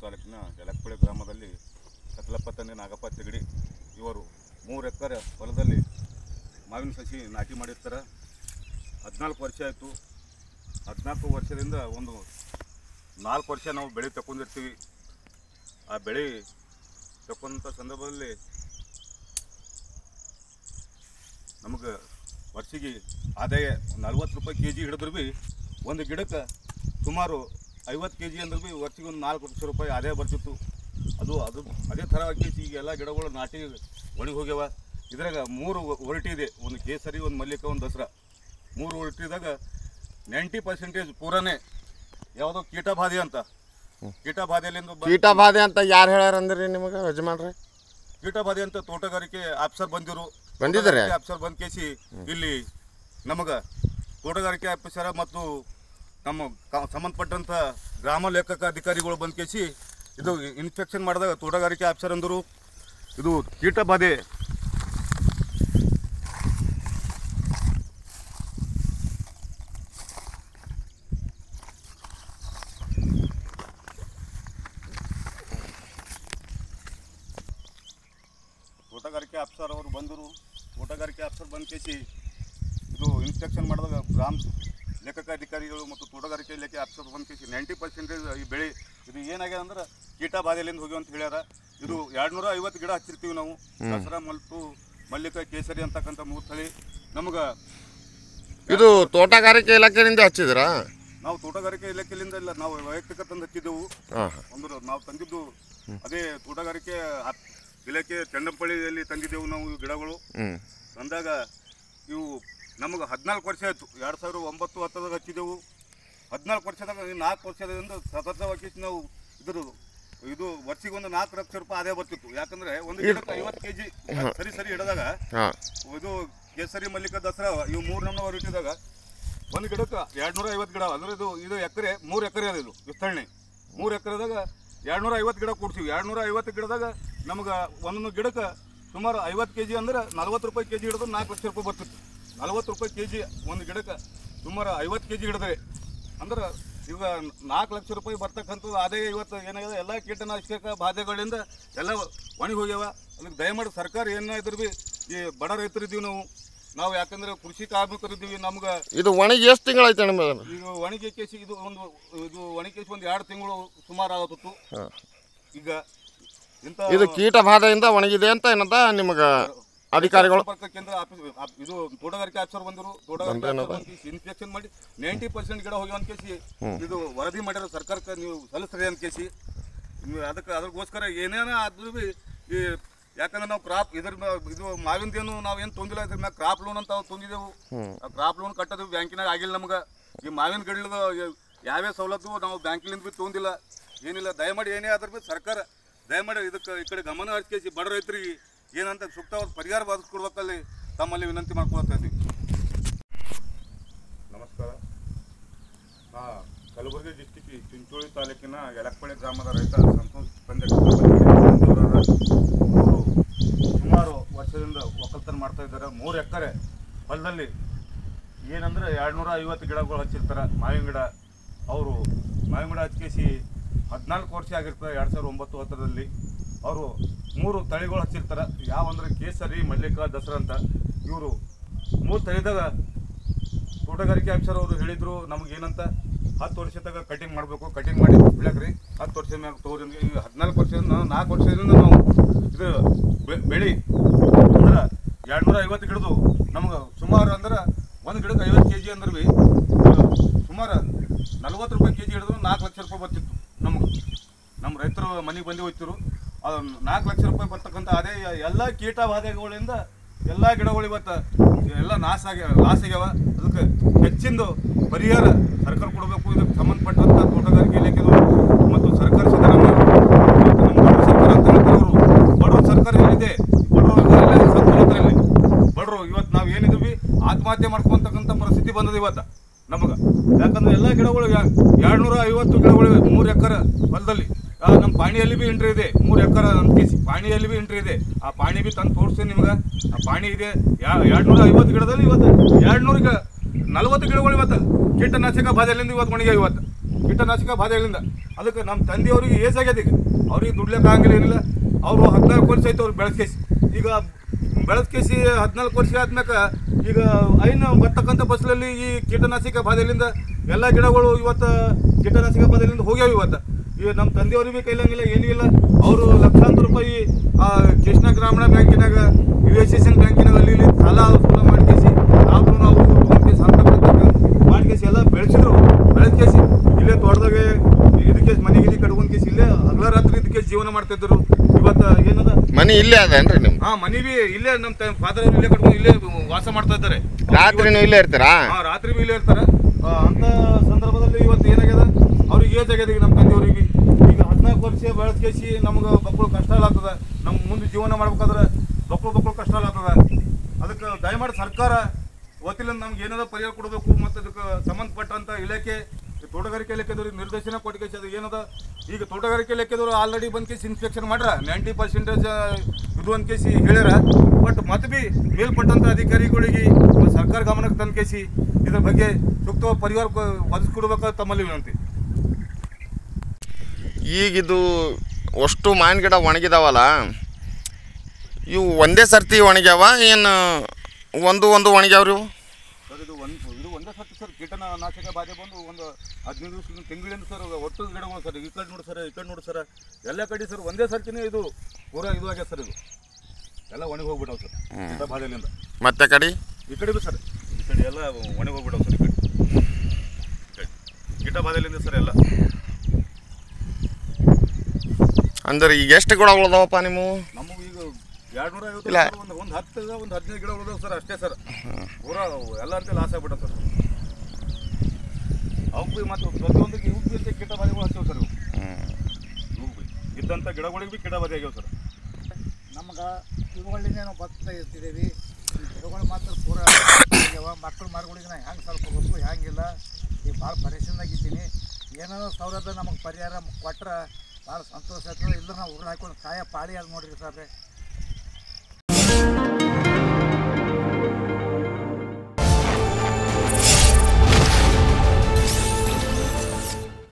ತಾಲೂಕಿನ ಯಲಕ್ಕಪಳ್ಳಿ ಗ್ರಾಮದಲ್ಲಿ ಕತ್ಲಪ್ಪ ತಂದೆ ನಾಗಪ್ಪ ತೆಗಡಿ ಇವರು 3 ಎಕರೆ ಹೊಲದಲ್ಲಿ ಮಾವಿನ ಸಸಿ ನಾಟಿ ಮಾಡಿರ್ತಾರೆ. 14 ವರ್ಷ ಆಯಿತು. 14 ವರ್ಷದಿಂದ ಒಂದು 4 ವರ್ಷ ನಾವು ಬೆಳೆ ತಗೊಂಡಿರ್ತೀವಿ. ಆ ಬೆಳೆ ತಗೊಂಡಂಥ ಸಂದರ್ಭದಲ್ಲಿ ನಮಗೆ ವರ್ಷಿಗೆ ಆದಾಯ 40 ರೂಪಾಯಿ ಕೆ ಜಿ ಹಿಡಿದ್ರು ಭೀ ಒಂದು ಗಿಡಕ್ಕೆ ಸುಮಾರು 50 ಕೆ ಜಿ ಅಂದ್ರೆ ಭೀ ವರ್ಷಿಗೆ ಒಂದು 4 ಲಕ್ಷ ರೂಪಾಯಿ ಆದಾಯ ಬರ್ತಿತ್ತು. ಅದೇ ಥರ ಈಗ ಎಲ್ಲ ಗಿಡಗಳು ನಾಟಿ ಒಣಗಿ ಹೋಗ್ಯಾವ. ಇದ್ರಾಗ 3 ಒರಟಿ ಇದೆ, ಒಂದು ಕೇಸರಿ, ಒಂದು ಮಲ್ಲಿಕ, ಒಂದು ದಸರಾ. 3 ಒರಟಿದಾಗ 90% ಪೂರನೇ ಯಾವುದೋ ಕೀಟಬಾಧೆ ಅಂತ. ಕೀಟಬಾಧೆ ಅಂತ ಯಾರು ಹೇಳ್ಯಾರಂದ್ರಿ ನಿಮಗೆ ಯಜಮಾನ್ರಿ? ಕೀಟಬಾಧೆ ಅಂತ ತೋಟಗಾರಿಕೆ ಆಫೀಸರ್ ಬಂದಿದ್ದಾರೆ. ಆಫೀಸರ್ ಬಂದ್ ಕೇಸಿ ಇಲ್ಲಿ ನಮಗೆ ತೋಟಗಾರಿಕೆ ಆಫೀಸರ ಮತ್ತು ನಮ್ಮ ಸಂಬಂಧಪಟ್ಟಂಥ ಗ್ರಾಮ ಲೇಖಕ ಅಧಿಕಾರಿಗಳು ಬಂದ್ ಕೇಸಿ ಇದು ಇನ್ಸ್ಪೆಕ್ಷನ್ ಮಾಡಿದಾಗ ತೋಟಗಾರಿಕೆ ಆಫೀಸರ್ ಅಂದರು ಇದು ಕೀಟಬಾಧೆ. ತೋಟಗಾರಿಕೆ ಆಫೀಸರ್ ಅವರು ಬಂದರು. ತೋಟಗಾರಿಕೆ ಆಫೀಸರ್ ಬಂದ್ ಕೇಸಿ ಇದು ಇನ್ಸ್ಪೆಕ್ಷನ್ ಮಾಡಿದಾಗ ಗ್ರಾಮ ಲೇಖಕ ಅಧಿಕಾರಿಗಳು ಮತ್ತು ತೋಟಗಾರಿಕೆ ಇಲಾಖೆ ಆಫೀಸರ್ ಬಂದ್ ಕೇಸಿ 90% ಈ ಬೆಳೆ ಇದು ಏನಾಗ್ಯದ ಅಂದ್ರೆ ಕೀಟಬಾಧೆಲಿಂದ ಹೋಗಿ ಅಂತ ಹೇಳ್ಯಾರ. ಇದು 250 ಗಿಡ ಹಚ್ಚಿರ್ತೀವಿ ನಾವು. ದಸರಾ, ಮಲ್ಲಿಕ, ಕೇಸರಿ ಅಂತಕ್ಕಂಥ 3 ತಳಿ ನಮ್ಗೆ. ಇದು ತೋಟಗಾರಿಕೆ ಇಲಾಖೆಯಿಂದ ಹಚ್ಚಿದ್ರಾ? ನಾವು ತೋಟಗಾರಿಕೆ ಇಲಾಖೆಯಿಂದ ಇಲ್ಲ, ನಾವು ವೈಯಕ್ತಿಕ ತಂದು ಹಚ್ಚಿದ್ದೆವು. ಅಂದ್ರೆ ನಾವು ತಂದಿದ್ದು ಅದೇ ತೋಟಗಾರಿಕೆ ಇಲಾಖೆ ಚಂಡಂಪಳ್ಳಿಯಲ್ಲಿ ತಂದಿದ್ದೆವು ನಾವು ಗಿಡಗಳು. ತಂದಾಗ ಇವು ನಮಗೆ 14 ವರ್ಷ ಆಯಿತು. 2009-10ದಾಗ ಹಚ್ಚಿದ್ದೆವು. 14 ವರ್ಷದಾಗ 4 ವರ್ಷದಿಂದ ಸತತವಾಗಿ ನಾವು ಇದು ವರ್ಷಿಗೆ ಒಂದು 4 ಲಕ್ಷ ರೂಪಾಯಿ ಆದಾಯ ಬರ್ತಿತ್ತು. ಯಾಕಂದ್ರೆ ಒಂದು ಗಿಡಕ್ಕೆ 50 ಕೆ ಜಿ ಸರಿ ಹಿಡಿದಾಗ ಇದು ಕೇಸರಿ, ಮಲ್ಲಿಕ, ದಸರಾ ಇವು 3 ನಮ್ನ ಹೊರಟಿದಾಗ ಒಂದು ಗಿಡಕ್ಕೆ 250 ಗಿಡ ಅಂದ್ರೆ ಇದು ಎಕರೆ 3 ಎಕರೆ ಅದ. ಇದು ವಿಸ್ತರಣೆ 3 ಎಕರೆದಾಗ 250 ಗಿಡ ಕೂಡ್ತೀವಿ. 250 ಗಿಡದಾಗ ನಮ್ಗೆ ಒಂದೊಂದು ಗಿಡಕ್ಕೆ ಸುಮಾರು 50 ಕೆ ಜಿ ಅಂದ್ರೆ 40 ರೂಪಾಯಿ ಕೆ ಜಿ ಹಿಡಿದು 4 ಲಕ್ಷ ರೂಪಾಯಿ ಬರ್ತಿತ್ತು. 40 ರೂಪಾಯಿ ಕೆ ಜಿ ಒಂದು ಗಿಡಕ್ಕೆ ಸುಮಾರು 50 ಕೆ ಜಿ ಹಿಡಿದ್ರೆ ಅಂದ್ರೆ ಈಗ 4 ಲಕ್ಷ ರೂಪಾಯಿ ಬರ್ತಕ್ಕಂಥದ್ದು ಆದಾಯ ಇವತ್ತು ಏನಾಗಿದೆ ಎಲ್ಲ ಕೀಟನಾಶಕ ಬಾಧೆಗಳಿಂದ ಎಲ್ಲ ಒಣಗಿ ಹೋಗ್ಯಾವ. ಅದಕ್ಕೆ ದಯಮಾಡಿ ಸರ್ಕಾರ ಏನಾದ್ರು ಭೀ ಈ ಬಡ ರೈತರಿದ್ದೀವಿ ನಾವು ಯಾಕಂದ್ರೆ ಕೃಷಿ ಕಾರ್ಮಿಕರಿದ್ದೀವಿ. ನಮ್ಗೆ ಇದು ಒಣಗಿ ಎಷ್ಟು ತಿಂಗಳಾಯ್ತು? ಈಗ ಒಣಗಿ ಕೇಸಿ ಇದು ಒಣಗಿ ಕೇಸಿ ಒಂದು 2 ತಿಂಗಳು ಸುಮಾರು ಆಗತ್ತು. ಈಗ ಇದು ಕೀಟ ಬಾಧೆಯಿಂದ ಒಣಗಿದೆ ಅಂತ ಏನಂತ ನಿಮಗೆ ಅಧಿಕಾರಿಗಳು ಕೇಂದ್ರ ಇದು ತೋಟಗಾರಿಕೆ ಆಫೀಸರ್ ಬಂದರು. ತೋಟಗಾರಿಕೆ ಇನ್ಸ್ಪೆಕ್ಷನ್ ಮಾಡಿ 90% ಗಿಡ ಹೋಗಿ ಅಂತ ಕೇಸಿ ಇದು ವರದಿ ಮಾಡ್ಯಾರ ಸರ್ಕಾರಕ್ಕೆ ನೀವು ಸಲ್ಲಿಸ್ರಿ ಅಂತ ಕೇಸಿ. ಅದಕ್ಕೋಸ್ಕರ ಏನೇನೋ ಆದ್ರೂ ಭೀ ಈ ಯಾಕಂದ್ರೆ ನಾವು ಕ್ರಾಪ್ ಇದು ಮಾವಿಂದೇನು ನಾವೇನು ತೊಂದಿಲ್ಲ. ಇದ್ರ ಮ್ಯಾಗ ಕ್ರಾಪ್ ಲೋನ್ ಅಂತ ತೊಂದಿದ್ದೆವು. ಆ ಕ್ರಾಪ್ ಲೋನ್ ಕಟ್ಟೋದು ಬ್ಯಾಂಕಿನಾಗ ಆಗಿಲ್ಲ ನಮ್ಗೆ. ಈ ಮಾವಿನ ಗಿಡದ ಯಾವ್ಯಾವ ಸವಲತ್ತು ನಾವು ಬ್ಯಾಂಕಿನಿಂದ ಭೀ ತೊಂದಿಲ್ಲ, ಏನಿಲ್ಲ. ದಯಮಾಡಿ ಏನೇ ಆದ್ರೂ ಭೀ ಸರ್ಕಾರ ದಯಮಾಡಿ ಇದಕ್ಕೆ ಈ ಕಡೆ ಗಮನ ಹರಿಸಿ ಬಡ ರೈತರಿಗೆ ಏನಂತ ಸೂಕ್ತವಾದ ಪರಿಹಾರ ಒದಗಿಸ್ಕೊಡ್ಬೇಕಲ್ಲಿ ತಮ್ಮಲ್ಲಿ ವಿನಂತಿ ಮಾಡ್ಕೊಳ್ತಾ ಇದ್ದೀವಿ. ನಮಸ್ಕಾರ. ಕಲಬುರಗಿ ಡಿಸ್ಟಿಕ್ ಚಿಂಚೋಳಿ ತಾಲೂಕಿನ ಯಲಕ್ಕಪಳ್ಳಿ ಗ್ರಾಮದ ರೈತ ಸಂತೋಷ್ ತಂದೆ ಸುಮಾರು ವರ್ಷದಿಂದ ಒಕ್ಕಲ್ತನ ಮಾಡ್ತಾ ಇದ್ದಾರೆ. 3 ಎಕರೆ ಹೊಲದಲ್ಲಿ ಏನಂದ್ರೆ 250 ಗಿಡಗಳು ಹಚ್ಚಿರ್ತಾರೆ ಮಾವಿನ ಗಿಡ. ಅವರು ಮಾವಿನ ಗಿಡ ಹಚ್ಕೇಸಿ 14 ವರ್ಷ ಆಗಿರ್ತಾರೆ. 2009-10ರಲ್ಲಿ ಅವರು 3 ತಳಿಗಳು ಹಚ್ಚಿರ್ತಾರೆ. ಯಾವಂದ್ರೆ ಕೇಸರಿ, ಮಲ್ಲಿಕ, ದಸರಾ ಅಂತ. ಇವರು 3 ತಳಿದಾಗ ತೋಟಗಾರಿಕೆ ಆಫೀಸರ್ ಅವರು ಹೇಳಿದ್ರು ನಮಗೇನಂತ 10 ವರ್ಷದಾಗ ಕಟಿಂಗ್ ಮಾಡಬೇಕು, ಕಟಿಂಗ್ ಮಾಡಿ ಬೆಳಗ್ರಿ 10 ವರ್ಷದ ಮ್ಯಾಗ ತೋರಿ. 14 ವರ್ಷದಿಂದ 4 ವರ್ಷದಿಂದ ನಾವು ಇದು ಬೆಳೆ ಅಂದ್ರೆ 250 ಗಿಡದು ನಮ್ಗೆ ಸುಮಾರು ಅಂದ್ರೆ ಒಂದು ಗಿಡಕ್ಕೆ 50 ಕೆ ಜಿ ಅಂದ್ರೆ ಭೀ ಸುಮಾರು 40 ರೂಪಾಯಿ ಕೆ ಜಿ ಹಿಡಿದ್ರು 4 ಲಕ್ಷ ರೂಪಾಯಿ ಬರ್ತಿತ್ತು ನಮ್ಗೆ. ನಮ್ಮ ರೈತರು ಮನೆಗೆ ಬಂದು ಹೋಗ್ತಿರು. ಅದು 4 ಲಕ್ಷ ರೂಪಾಯಿ ಬರ್ತಕ್ಕಂಥ ಅದೇ ಎಲ್ಲ ಕೀಟಬಾಧೆಗಳಿಂದ ಎಲ್ಲ ಗಿಡಗಳು ಇವತ್ತು ಎಲ್ಲ ಲಾಸ್ ಆಗ್ಯಾವ. ಅದಕ್ಕೆ ಹೆಚ್ಚಿಂದು ಪರಿಹಾರ ಸರ್ಕಾರ ಕೊಡಬೇಕು. ಇದಕ್ಕೆ ಸಂಬಂಧಪಟ್ಟಂಥ ತೋಟಗಾರಿಕೆ ಇಲಾಖೆಗಳು ಮತ್ತು ಸರ್ಕಾರ ಸಿದ್ದರಾಮಯ್ಯ ನಮ್ಮ ಸರ್ಕಾರ ಅಂತ ಹೇಳ್ತಾರೆ. ಬಡವರು ಸರ್ಕಾರ ಏನಿದೆ ಬಡವರು ಬಡವರು ಇವತ್ತು ನಾವು ಏನಿದ್ವಿ ಆತ್ಮಹತ್ಯೆ ಮಾಡ್ಕೊಂತಕ್ಕಂಥ ಪರಿಸ್ಥಿತಿ ಬಂದದ ಇವತ್ತು ನಮಗೆ. ಯಾಕಂದ್ರೆ ಎಲ್ಲ ಗಿಡಗಳು 250 ಗಿಡಗಳಿವೆ 3 ಎಕರೆ ಹೊಲದಲ್ಲಿ. ನಮ್ಮ ಪಾಣಿಯಲ್ಲಿ ಭೀ ಎಂಟ್ರಿ ಇದೆ 3 ಎಕರೆ ಅಂತ ಕೇಸಿ. ಪಾಣಿಯಲ್ಲಿ ಭೀ ಎಂಟ್ರಿ ಇದೆ. ಆ ಪಾಣಿ ಭೀ ತಂದು ತೋರಿಸ್ತೀನಿ ನಿಮ್ಗೆ. ಆ ಪಾಣಿ ಇದೆ 250 ಗಿಡದಲ್ಲಿ ಇವತ್ತು 240 ಗಿಡಗಳು ಇವತ್ತು ಕೀಟನಾಶಕ ಬಾಧೆಯಿಂದ ಇವತ್ತು ಒಣಗ್ಯಾವ. ಇವತ್ತು ಕೀಟನಾಶಕ ಬಾಧೆಗಳಿಂದ. ಅದಕ್ಕೆ ನಮ್ಮ ತಂದೆಯವ್ರಿಗೆ ಏಜ್ ಆಗ್ಯದ, ಈಗ ಅವ್ರಿಗೆ ದುಡ್ಲಿಕ್ಕೆ ಆಗಂಗಿಲ್ಲ, ಏನಿಲ್ಲ. ಅವರು 14 ವರ್ಷ ಆಯ್ತು ಅವ್ರು ಬೆಳೆಸ್ಕೇಸಿ. ಈಗ ಬೆಳೆಸ್ಕೇಸಿ 14 ವರ್ಷ ಆದ್ಮ್ಯಾಕ ಈಗ ಐನು ಬರ್ತಕ್ಕಂಥ ಫಸಲಲ್ಲಿ ಈ ಕೀಟನಾಶಕ ಬಾಧೆಯಿಂದ ಎಲ್ಲ ಗಿಡಗಳು ಇವತ್ತು ಕೀಟನಾಶಕ ಬಾಧೆಯಿಂದ ಹೋಗ್ಯಾವ. ಇವತ್ತು ಈಗ ನಮ್ಮ ತಂದೆಯವ್ರಿಗೆ ಭೀ ಕೈಲಂಗಿಲ್ಲ, ಏನೂ ಇಲ್ಲ. ಅವರು ಲಕ್ಷಾಂತರ ರೂಪಾಯಿ ಕೃಷ್ಣ ಗ್ರಾಮೀಣ ಬ್ಯಾಂಕಿನಾಗ, USSN ಬ್ಯಾಂಕಿನಾಗ ಅಲ್ಲಿ ಇಲ್ಲಿ ಸಾಲ ಮಾಡ್ಕೇಸಿ ನಾವು ತೊಗೊಂಡ್ಕೇಸಿ ಅಂತ ಮಾಡ್ಕೇಸಿ ಎಲ್ಲ ಬೆಳೆಸಿದ್ರು. ಬೆಳೆಸ್ಕೇಸಿ ಇಲ್ಲೇ ತೋಟದಾಗೆ ಇದಕ್ಕೆ ಮನೆಗೆ ಕಟ್ಕೊಂಡ್ಕೇಸಿ ಇಲ್ಲೇ ಹಗಲ ರಾತ್ರಿ ಇದಕ್ಕೆ ಜೀವನ ಮಾಡ್ತಿದ್ರು. ಇವತ್ತು ಏನದ ಮನೆ ಇಲ್ಲೇ ಅದೇನ್ರಿ ನಿಮ್? ಮನೆ ಬಿ ಇಲ್ಲೇ ನಮ್ಮ ಫಾದರ್ ಇಲ್ಲೇ ಕಟ್ಕೊಂಡು ಇಲ್ಲೇ ವಾಸ ಮಾಡ್ತಾ ಇದ್ದಾರೆ. ರಾತ್ರಿನೂ ಇಲ್ಲೇ ಇರ್ತೀರಾ? ರಾತ್ರಿ ಬಿ ಇಲ್ಲೇ ಇರ್ತಾರೆ. ಅಂತ ಸಂದರ್ಭದಲ್ಲಿ ಇವತ್ತು ಏನಾಗ್ಯದ, ಅವ್ರಿಗೆ ಏಜ್ ಆಗ್ಯದ. ಈಗ ನಮ್ಮ ತಂದೆಯವ್ರಿಗೆ ಈಗ 14 ವರ್ಷ ಬೆಳೆಸ್ಕೇಸಿ ನಮ್ಗೆ ಮಕ್ಕಳು ಕಷ್ಟ ಆಗ್ತದ. ನಮ್ಮ ಮುಂದೆ ಜೀವನ ಮಾಡ್ಬೇಕಾದ್ರೆ ಮಕ್ಕಳು ಕಷ್ಟ ಆಗ್ತದ. ಅದಕ್ಕೆ ದಯಮಾಡಿ ಸರ್ಕಾರ ವತಿಯಿಂದ ನಮ್ಗೆ ಏನಾದ್ರು ಪರಿಹಾರ ಕೊಡಬೇಕು. ಮತ್ತು ಅದಕ್ಕೆ ಸಂಬಂಧಪಟ್ಟಂಥ ಇಲಾಖೆ ತೋಟಗಾರಿಕೆ ಇಲಾಖೆದವ್ರಿಗೆ ನಿರ್ದೇಶನ ಕೊಟ್ಕೇಸಿ ಅದು ಏನದ, ಈಗ ತೋಟಗಾರಿಕೆ ಇಲಾಖೆದವರು ಆಲ್ರೆಡಿ ಬಂದ್ಕೇಸಿ ಇನ್ಸ್ಪೆಕ್ಷನ್ ಮಾಡ್ರ 90% ಇದು ಅಂದ್ಕೇಸಿ ಹೇಳ್ಯಾರ. ಬಟ್ ಮತ್ತೆ ಬಿ ಮೇಲ್ಪಟ್ಟಂಥ ಅಧಿಕಾರಿಗಳಿಗೆ ಸರ್ಕಾರ ಗಮನಕ್ಕೆ ತಂದ್ಕೇಸಿ ಇದ್ರ ಬಗ್ಗೆ ಸೂಕ್ತ ಪರಿಹಾರ ಒದಗಿಸ್ಕೊಡ್ಬೇಕಾದ ತಮ್ಮಲ್ಲಿ ವಿನಂತಿ. ಈಗಿದು ಅಷ್ಟು ಮಾವಿನ ಗಿಡ ಒಣಗಿದಾವಲ್ಲ, ಇವು ಒಂದೇ ಸರ್ತಿ ಒಣಗ್ಯಾವ ಏನು ಒಂದು ಒಣಗ್ಯಾವ್ರಿ? ಸರ್ ಇದು ಒಂದೇ ಸರ್ತಿ ಸರ್. ಕೀಟನಾಶಕ ಬಾಧೆ ಬಂದು ಒಂದು 15 ದಿವಸ ತಿಂಗಳಿಂದ ಸರ್ ಒಟ್ಟು ಗಿಡಗಳು ಸರ್. ಈ ಕಡೆ ನೋಡಿ ಸರ್ ಎಲ್ಲ ಕಡೆ ಸರ್ ಒಂದೇ ಸರ್ತಿನೇ ಇದು ಪೂರಾ ಇದು ಆಗ್ಯದ ಸರ್. ಇದು ಎಲ್ಲ ಒಣಗಿ ಹೋಗ್ಬಿಟ್ಟವು ಸರ್ ಕೀಟ ಬಾಧೆಯಿಂದ. ಮತ್ತೆ ಕಡೆ ಈ ಕಡೆ ಬಿ ಸರ್, ಈ ಕಡೆ ಎಲ್ಲ ಒಣಗಿ ಹೋಗ್ಬಿಟ್ಟವು ಸರ್. ಈ ಕಡೆ ಕೀಟ ಬಾಧೆಯಿಂದ ಸರ್ ಎಲ್ಲ. ಅಂದ್ರೆ ಈಗ ಎಷ್ಟು ಗಿಡಗಳು ಅದಾವಪ್ಪ ನಿಮ್ಮ? ನಮಗೆ ಈಗ 250 ಒಂದು 10 ಒಂದು 15 ಗಿಡ ಉಳಿದವು ಸರ್, ಅಷ್ಟೇ ಸರ್. ಪೂರಾ ಎಲ್ಲ ಅಂತ ಲಾಸ್ ಆಗ್ಬಿಟ್ಟ ಸರ್. ಅವಕ್ಕೆ ಬಿ ಮತ್ತು ಪ್ರತಿಯೊಂದಕ್ಕೆ ಇವು ಬಿ ಕೀಟ ಬಾಧೆಗಳು ಹಚ್ಚವು ಸರ್. ಇವು ಬಿ ಇದ್ದಂಥ ಗಿಡಗಳಿಗೆ ಬಿ ಕೀಟ ಬಾಧೆ ಆಗ್ಯಾವ ಸರ್. ನಮ್ಗೆ ಇವುಗಳಿಂದ ನಾವು ಬದುಕ್ತಾ ಇರ್ತಿದ್ದೀವಿ. ಗಿಡಗಳು ಮಾತ್ರ ಪೂರ ಆಗ್ಯಾವ. ಮಕ್ಕಳು ಮರಗಳಿಗೆ ನಾ ಹೆಂಗೆ ಸಲ್ಕೋಬೇಕು ಹೆಂಗಿಲ್ಲ, ಈಗ ಭಾಳ ಪರೇಶಾನಾಗಿದ್ದೀನಿ. ಏನಾದ್ರು ಸೌಲಭ್ಯ ನಮಗೆ ಪರಿಹಾರ ಕೊಟ್ರೆ ಭಾಳ ಸಂತೋಷ ಆಗ್ತದೆ. ಇಲ್ಲ ನಾವು ಉರುಳು ಹಾಕೊಂಡು ಕಾಯ ಪಾಳಿ ಅದು ನೋಡ್ರಿ ಸರ್.